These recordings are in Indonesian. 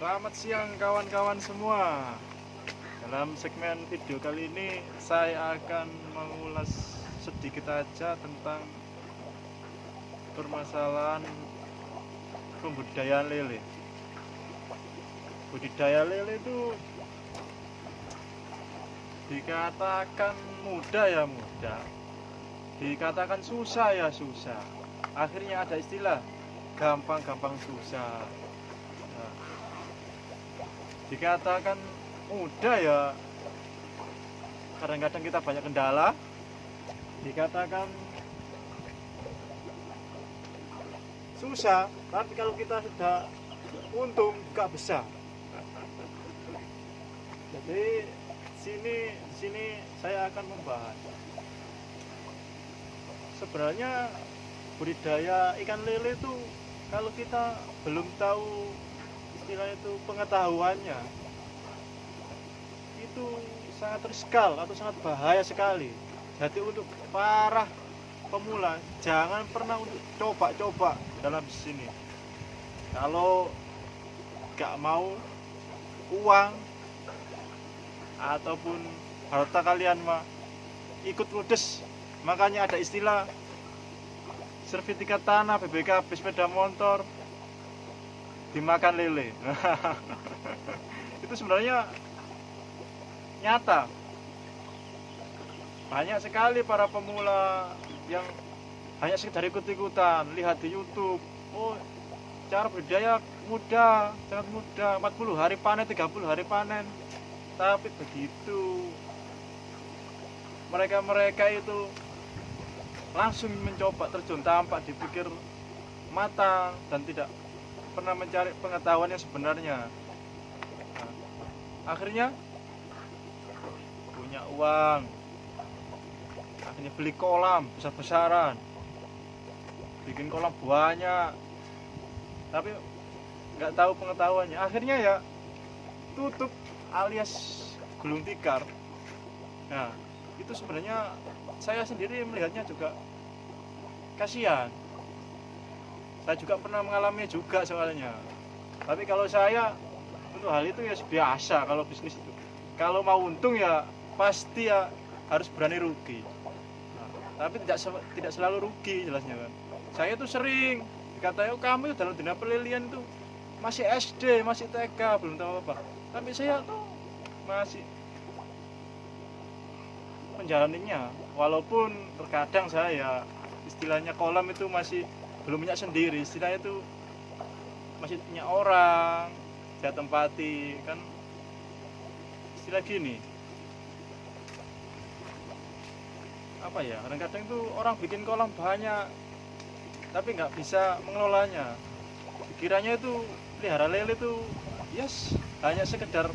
Selamat siang kawan-kawan semua. Dalam segmen video kali ini saya akan mengulas sedikit aja tentang permasalahan pembudidayaan lele. Budidaya lele itu dikatakan mudah ya mudah, dikatakan susah ya susah. Akhirnya ada istilah gampang-gampang susah. Nah, dikatakan mudah ya kadang-kadang kita banyak kendala, dikatakan susah tapi kalau kita sudah untung juga besar. Jadi di sini saya akan membahas sebenarnya budidaya ikan lele itu kalau kita belum tahu istilah itu pengetahuannya itu sangat riskal atau sangat bahaya sekali. Jadi untuk para pemula jangan pernah untuk coba-coba dalam sini. Kalau gak mau uang ataupun harta kalian mah ikut ludes, makanya ada istilah sertifikat tanah, BPKB, sepeda motor dimakan lele. Itu sebenarnya nyata. Banyak sekali para pemula yang hanya sekedar ikut-ikutan, lihat di YouTube, oh cara budidaya mudah, sangat mudah, 40 hari panen, 30 hari panen. Tapi begitu mereka itu langsung mencoba terjun tanpa dipikir matang dan tidak pernah mencari pengetahuan yang sebenarnya. Nah, akhirnya punya uang, akhirnya beli kolam besar-besaran, bikin kolam banyak, tapi nggak tahu pengetahuannya. Akhirnya ya tutup alias gulung tikar. Nah, itu sebenarnya saya sendiri melihatnya juga kasihan. Saya juga pernah mengalami juga soalnya. Tapi kalau saya untuk hal itu ya biasa kalau bisnis itu. Kalau mau untung ya pasti ya harus berani rugi. Nah, tapi tidak selalu rugi jelasnya kan. Saya tuh sering dikatain, oh, kamu itu dalam dunia pelilian itu masih SD, masih TK, belum tahu apa. Tapi saya tuh masih menjalaninya, walaupun terkadang saya istilahnya kolam itu masih belum punya sendiri, istilahnya itu masih punya orang, saya tempati kan istilah gini. Apa ya? Kadang-kadang itu orang bikin kolam banyak, tapi nggak bisa mengelolanya. Pikirannya itu pelihara lele itu, yes, hanya sekedar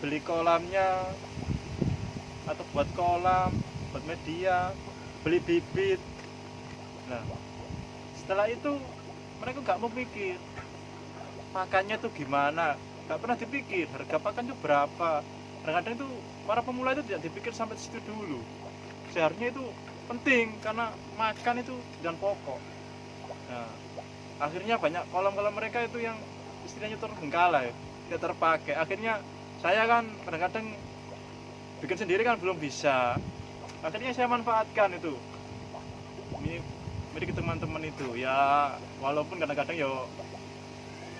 beli kolamnya atau buat kolam, buat media, beli bibit. Nah, setelah itu mereka nggak mau pikir pakannya tuh gimana, nggak pernah dipikir harga pakan itu berapa. Kadang-kadang itu para pemula itu tidak dipikir sampai situ dulu. Seharusnya itu penting karena makan itu dan pokok. Nah, akhirnya banyak kolam-kolam mereka itu yang istilahnya terbengkalai, tidak terpakai. Akhirnya saya kan kadang-kadang bikin sendiri kan belum bisa. Akhirnya saya manfaatkan itu. Milik teman-teman itu ya, walaupun kadang-kadang ya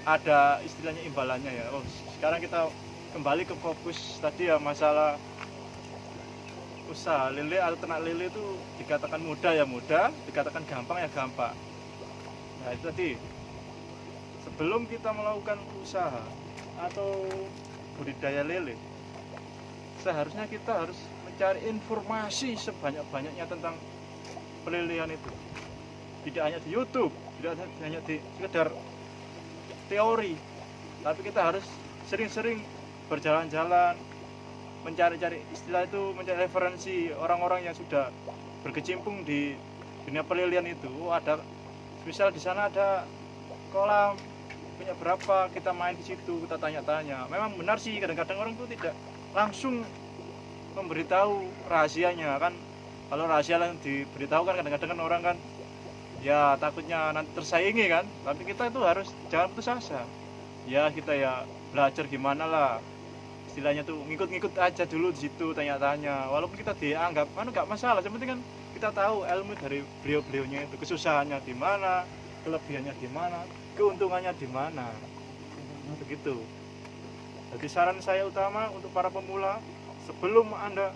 ada istilahnya imbalannya ya. Oh, sekarang kita kembali ke fokus tadi ya, masalah usaha lele atau ternak lele itu dikatakan mudah ya mudah, dikatakan gampang ya gampang. Nah, itu tadi. Sebelum kita melakukan usaha atau budidaya lele, seharusnya kita harus mencari informasi sebanyak-banyaknya tentang pelilian itu. Tidak hanya di YouTube, tidak hanya di sekedar teori, tapi kita harus sering-sering berjalan-jalan, mencari-cari istilah itu, mencari referensi orang-orang yang sudah berkecimpung di dunia pelilian itu. Oh, ada, misal di sana ada kolam punya berapa, kita main di situ, kita tanya-tanya. Memang benar sih kadang-kadang orang itu tidak langsung memberitahu rahasianya kan. Kalau rahasia yang diberitahu kan kadang-kadang kan orang kan ya takutnya nanti tersaingi kan. Tapi kita itu harus jangan putus asa. ya kita ya belajar gimana lah, istilahnya tuh ngikut-ngikut aja dulu di situ, tanya-tanya, walaupun kita dianggap kan nggak masalah, yang penting kan kita tahu ilmu dari beliau-beliaunya itu, kesusahannya di mana, kelebihannya di mana, keuntungannya di mana, begitu. Jadi saran saya utama untuk para pemula, sebelum Anda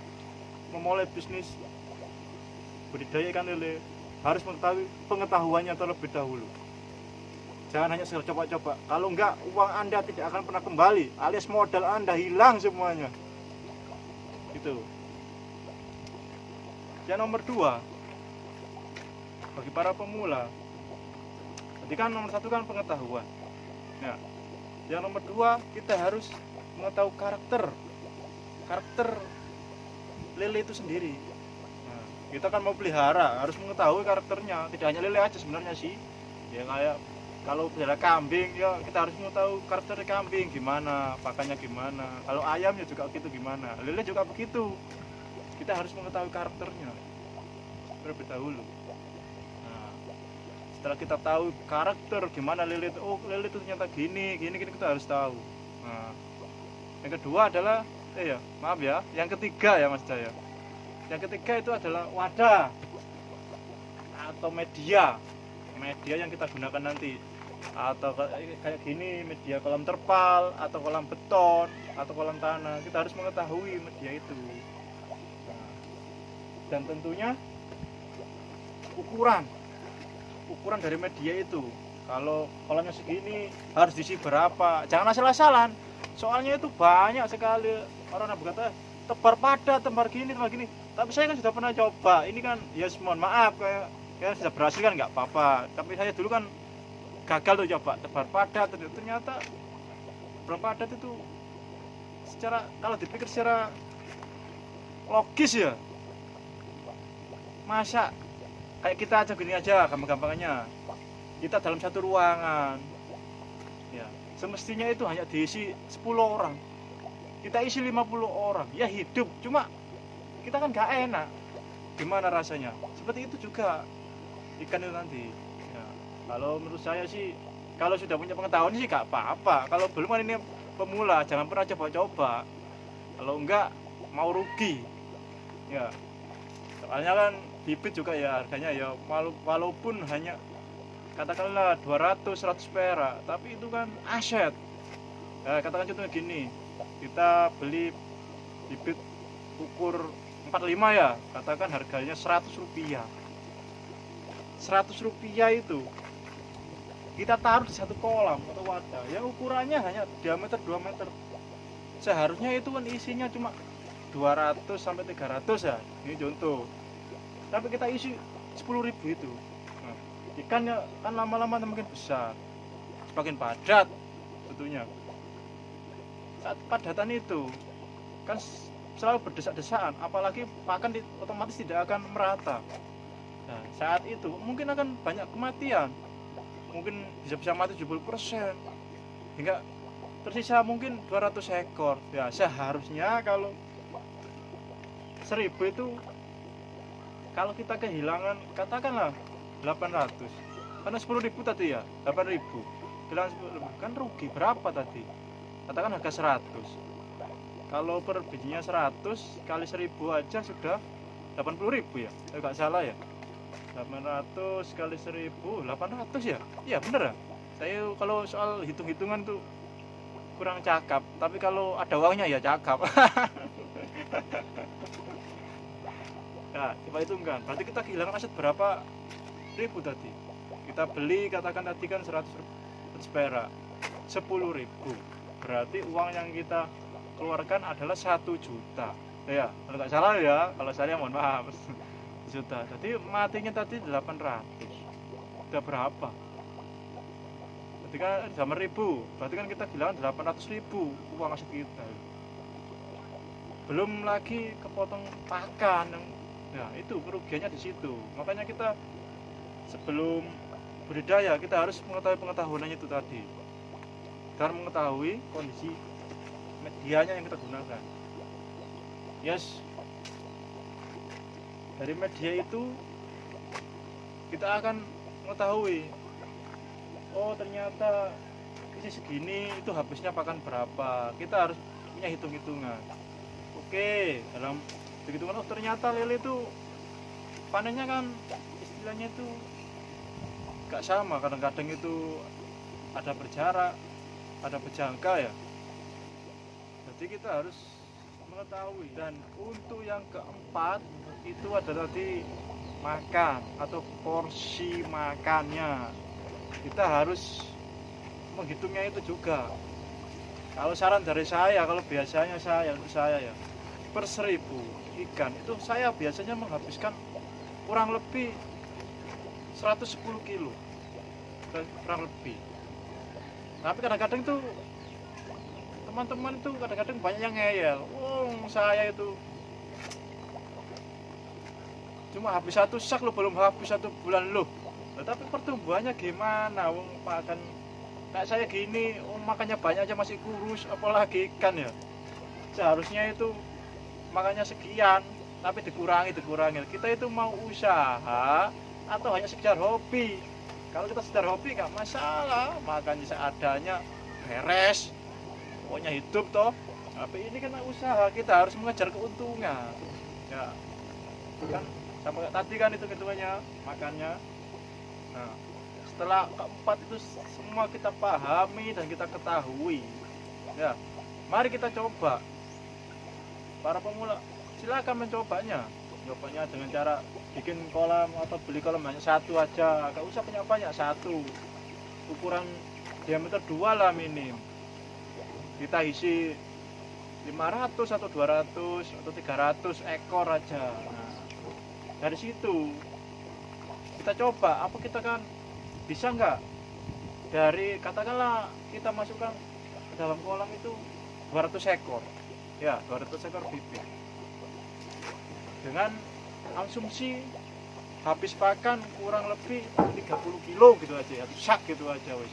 memulai bisnis budidaya ikan lele, harus mengetahui pengetahuannya terlebih dahulu. Jangan hanya sekedar coba-coba. Kalau enggak, uang Anda tidak akan pernah kembali, alias modal Anda hilang semuanya. Gitu. Yang nomor 2, bagi para pemula, jadi kan nomor 1 kan pengetahuan. Nah, yang nomor 2, kita harus mengetahui karakter lele itu sendiri. Nah, kita kan mau pelihara, harus mengetahui karakternya. Tidak hanya lele aja sebenarnya sih. Ya kayak kalau pelihara kambing, ya kita harus mengetahui karakter kambing gimana, pakannya gimana. Kalau ayam ya juga gitu gimana. Lele juga begitu. Kita harus mengetahui karakternya terlebih dahulu. Nah, setelah kita tahu karakter gimana lele itu, oh lele itu ternyata gini kita harus tahu. Nah, yang kedua adalah yang ketiga ya Mas Jaya. Yang ketiga itu adalah wadah atau media yang kita gunakan nanti, atau kayak gini, media kolam terpal atau kolam beton atau kolam tanah. Kita harus mengetahui media itu. Nah, dan tentunya ukuran dari media itu. Kalau kolamnya segini harus diisi berapa, jangan asal-asalan, soalnya itu banyak sekali orang yang berkata tebar padat, tebar gini. Tapi saya kan sudah pernah coba, ini kan ya mohon maaf, kayak sudah berhasil kan nggak apa-apa, tapi saya dulu kan gagal tuh coba tebar padat. Ternyata berpadat itu kalau dipikir secara logis ya, masa kayak kita aja gini aja, gampang-gampangnya kita dalam satu ruangan ya, semestinya itu hanya diisi 10 orang, kita isi 50 orang ya hidup, cuma kita kan gak enak, gimana rasanya. Seperti itu juga ikan itu nanti ya. Kalau menurut saya sih, kalau sudah punya pengetahuan sih gak apa-apa. Kalau belum kan ini pemula, jangan pernah coba-coba, kalau enggak mau rugi ya. Soalnya kan bibit juga ya harganya ya, walaupun hanya katakanlah 200-100 perak, tapi itu kan aset ya. Katakan contohnya gini, kita beli bibit ukur 45 ya, katakan harganya 100 rupiah. 100 rupiah itu kita taruh di satu kolam atau wadah yang ukurannya hanya diameter 2 meter. Seharusnya itu kan isinya cuma 200 sampai 300 ya, ini contoh. Tapi kita isi 10.000 itu. Nah, ikannya kan lama-lama makin besar, semakin padat tentunya. Saat padatan itu kan selalu berdesak-desakan, apalagi pakan otomatis tidak akan merata. Nah, saat itu mungkin akan banyak kematian, mungkin bisa mati 70%, hingga tersisa mungkin 200 ekor ya. Seharusnya kalau 1000 itu, kalau kita kehilangan katakanlah 800, karena 10.000 tadi ya, 8.000 kehilangan 10.000 kan rugi berapa tadi, katakan harga 100. Kalau per bijinya 100 kali 1000 aja sudah 80.000 ya, nggak salah ya. 800 kali 1000 800 ya. Iya bener ya. Saya kalau soal hitung-hitungan tuh kurang cakap, tapi kalau ada uangnya ya cakap. Nah, coba hitungkan. Berarti kita kehilangan aset berapa ribu tadi? Kita beli katakan tadi kan 100 perak, 10.000. Berarti uang yang kita keluarkan adalah 1 juta. Ya, kalau nggak salah ya. Kalau saya mohon maaf. Juta. Jadi matinya tadi 800. Udah berapa? Berarti kan 8.000. Berarti kan kita kehilangan 800.000 uang aset kita. Belum lagi kepotong pakan. Nah, itu kerugiannya di situ. Makanya kita sebelum budidaya kita harus mengetahui pengetahuannya itu tadi. Dan mengetahui kondisi medianya yang kita gunakan. Yes. Dari media itu kita akan mengetahui, oh ternyata isi segini itu habisnya pakan berapa, kita harus punya hitung-hitungan. Oke, dalam hitungan ternyata lele itu panennya kan istilahnya itu gak sama, kadang-kadang itu ada berjarak, ada berjangka ya. Jadi kita harus mengetahui. Dan untuk yang keempat itu ada tadi makan atau porsi makannya, kita harus menghitungnya itu juga. Kalau saran dari saya, kalau biasanya untuk saya ya, per 1000 ikan itu saya biasanya menghabiskan kurang lebih 110 kilo kurang lebih. Tapi kadang-kadang tuh teman-teman itu kadang-kadang banyak yang ngeyel, saya itu cuma habis satu sak lo, belum habis 1 bulan lo. Tapi pertumbuhannya gimana? Makan kayak saya gini, makannya banyak aja masih kurus, apalagi ikan ya. Seharusnya itu makannya sekian, tapi dikurangi. Kita itu mau usaha atau hanya sekedar hobi? Kalau kita sekedar hobi nggak masalah, makannya seadanya, beres, pokoknya hidup toh. Tapi ini kan usaha, kita harus mengejar keuntungan. Ya, kan sampai tadi kan itu hitungannya, makannya. Nah, setelah keempat itu semua kita pahami dan kita ketahui, ya, mari kita coba. Para pemula silakan mencobanya dengan cara bikin kolam atau beli kolam hanya satu aja, gak usah banyak, satu, ukuran diameter 2 lah minim. Kita isi 500 atau 200 atau 300 ekor aja. Nah, dari situ kita coba, apa kita kan bisa nggak, dari katakanlah kita masukkan ke dalam kolam itu 200 ekor ya, 200 ekor bibit dengan asumsi habis pakan kurang lebih 30 kilo gitu aja, atau sak gitu aja wis,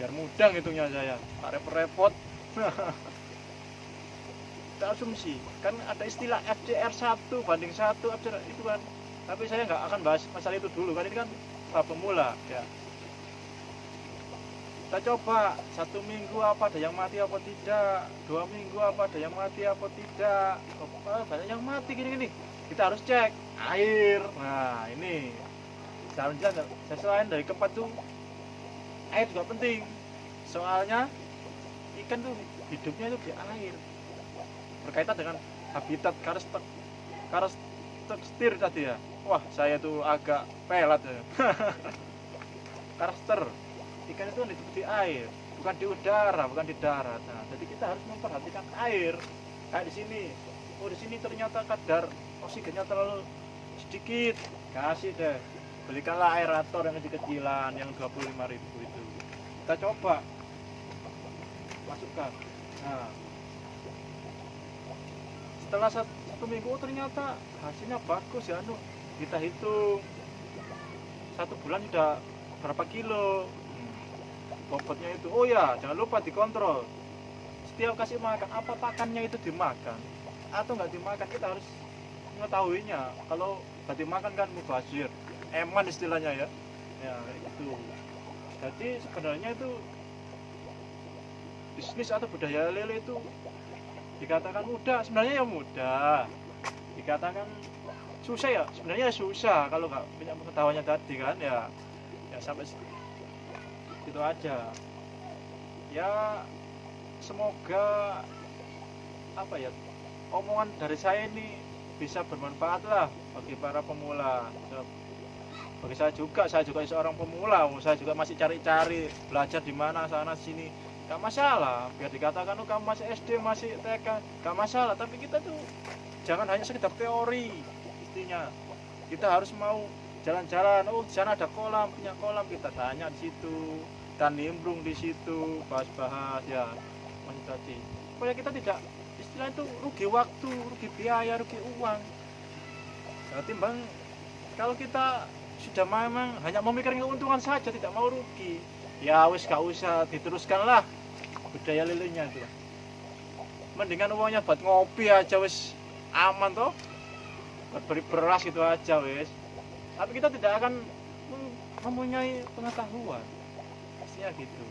biar mudah ngitungnya saya, tak repot-repot. Kita asumsi kan ada istilah FCR 1:1 FCR itu kan, tapi saya nggak akan bahas masalah itu dulu kan, ini kan tahap pemula ya. Kita coba 1 minggu apa ada yang mati apa tidak, 2 minggu apa ada yang mati apa tidak, banyak yang mati gini, kita harus cek air. Nah ini selanjutnya selain dari keempat tuh, air juga penting, soalnya ikan tuh hidupnya itu di air, berkaitan dengan habitat karakter tadi ya. Wah, saya tuh agak pelat ya. Karakter ikan itu hidup di air, bukan di udara, bukan di darat. Nah, jadi kita harus memperhatikan air. Kayak di sini, di sini ternyata kadar oksigennya terlalu sedikit, kasih deh, belikanlah aerator yang kecil-kecilan yang 25.000 itu. Kita coba masukkan. Nah, setelah 1 minggu ternyata hasilnya bagus ya, kita hitung 1 bulan sudah berapa kilo bobotnya itu. Oh ya, jangan lupa dikontrol setiap kasih makan, apa pakannya itu dimakan atau nggak dimakan. Kita harus mengetahuinya. Kalau nggak dimakan kan mubazir, eman istilahnya ya, itu. Jadi sebenarnya itu bisnis atau budaya lele itu dikatakan mudah, sebenarnya ya mudah. Dikatakan susah ya, sebenarnya susah kalau nggak punya pengetahuannya tadi kan ya sampai itu aja ya. Semoga apa ya, omongan dari saya ini bisa bermanfaat lah bagi para pemula. Bagi saya juga seorang pemula, saya juga masih cari-cari belajar di mana sana sini, gak masalah. Biar dikatakan kamu masih SD, masih TK, gak masalah. Tapi kita tuh jangan hanya sekedar teori istinya. Kita harus mau jalan-jalan. Oh, di sana ada kolam, punya kolam, kita tanya di situ, kita nimbrung di situ, bahas-bahas ya masih tadi. Supaya kita tidak istilah itu rugi waktu, rugi biaya, rugi uang. Nah, timbang kalau kita sudah memang hanya memikirkan keuntungan saja, tidak mau rugi, ya wis gak usah diteruskan lah budaya lelenya itu. Mendingan uangnya buat ngopi aja wis aman toh, buat beli beras gitu aja wis. Tapi kita tidak akan mempunyai pengetahuan, pastinya gitu.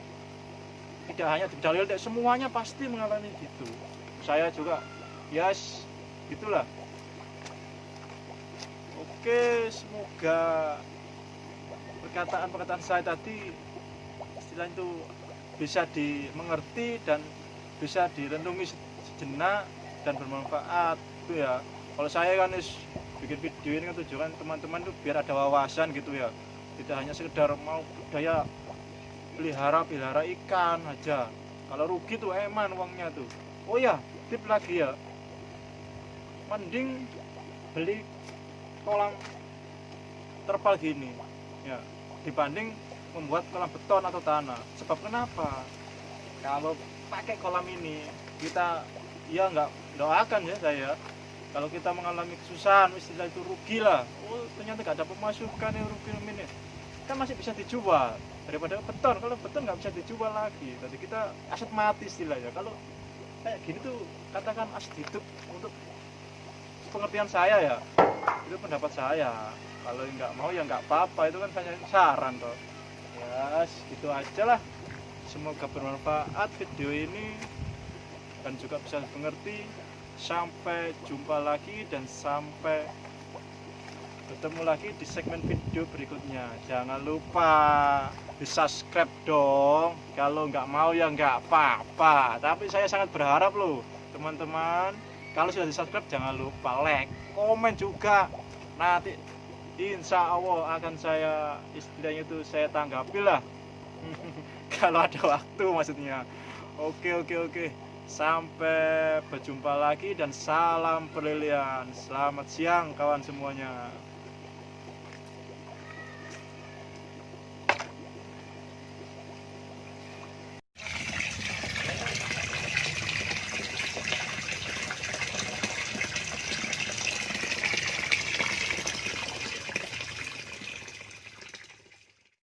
tidak hanya di dalil, semuanya pasti mengalami gitu. Saya juga yes gitulah. Oke, semoga perkataan-perkataan saya tadi istilah itu bisa dimengerti dan bisa direnungi sejenak dan bermanfaat itu ya. Kalau saya kan bikin video ini kan tujuan teman-teman tuh biar ada wawasan gitu ya, tidak hanya sekedar mau budaya pelihara ikan aja. Kalau rugi tuh eman uangnya tuh. Oh ya, tip lagi ya, mending beli kolam terpal gini ya dibanding membuat kolam beton atau tanah. Sebab kenapa? Kalau pakai kolam ini kita ya nggak doakan ya saya, kalau kita mengalami kesusahan istilah itu rugi lah, oh ternyata nggak ada pemasukan yang rugi ini kan masih bisa dijual daripada beton. Kalau beton nggak bisa dijual lagi, jadi kita aset mati istilahnya. Kalau kayak gini tuh katakan aset hidup untuk pengertian saya ya, itu pendapat saya. Kalau nggak mau ya nggak apa-apa, itu kan hanya saran toh ya. Gitu aja lah, semoga bermanfaat video ini dan juga bisa mengerti. Sampai jumpa lagi dan sampai bertemu lagi di segmen video berikutnya. Jangan lupa di subscribe dong. Kalau nggak mau ya nggak apa-apa, tapi saya sangat berharap loh teman-teman, kalau sudah di subscribe jangan lupa like, komen juga. Nanti insya Allah akan saya istilahnya itu saya tanggapi lah kalau ada waktu maksudnya. Oke. Sampai berjumpa lagi dan salam perlilian. Selamat siang kawan semuanya.